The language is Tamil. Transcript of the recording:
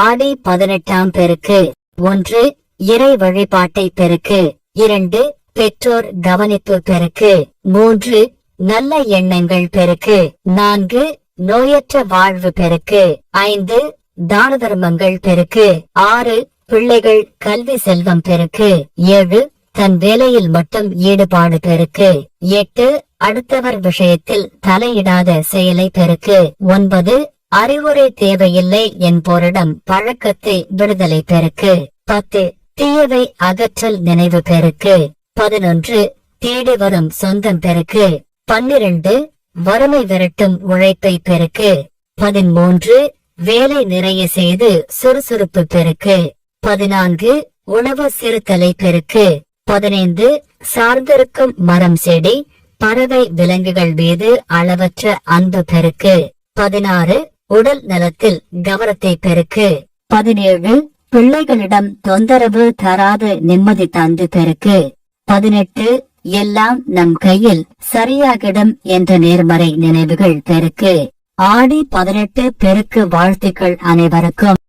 ஆடி 18ஆம் பெருக்கு. 1. இறை வழிபாட்டை பெருக்கு. 2. பெற்றோர் கவனிப்பு பெருக்கு. 3. நல்ல எண்ணங்கள் பெருக்கு. 4. நோயற்ற வாழ்வு பெருக்கு. 5. தான தர்மங்கள் பெருக்கு. 6. பிள்ளைகள் கல்வி செல்வம் பெருக்கு. 7. தன் வேலையில் மட்டும் ஈடுபாடு பெருக்கு. 8. அடுத்தவர் விஷயத்தில் தலையிடாத செயலை பெருக்கு. 9. அறிவுரை தேவையில்லை என்போரிடம் பழக்கத்தை விடுதலை பெருக்கு. 10. தீயவை அகற்றல் நினைவு பெருக்கு. 11. தேடி வரும் சொந்தம் பெருக்கு. 12. வறுமை விரட்டும் உழைப்பை பெருக்கு. 13. வேலை நிறைய செய்து சுறுசுறுப்பு பெருக்கு. 14. உணவு சிறுத்தலை பெருக்கு. 15. சார்ந்திருக்கும் மரம் செடி பறவை விலங்குகள் மீது அளவற்ற அன்பு பெருக்கு. 16. உடல் நலத்தில் கவனத்தை பெருக்கு. 17. பிள்ளைகளிடம் தொந்தரவு தராத நிம்மதி தந்து பெருக்கு. 18. எல்லாம் நம் கையில் சரியாகிடும் என்ற நேர்மறை நினைவுகள் பெருக்கு. ஆடி 18 பெருக்கு வாழ்த்துக்கள் அனைவருக்கும்.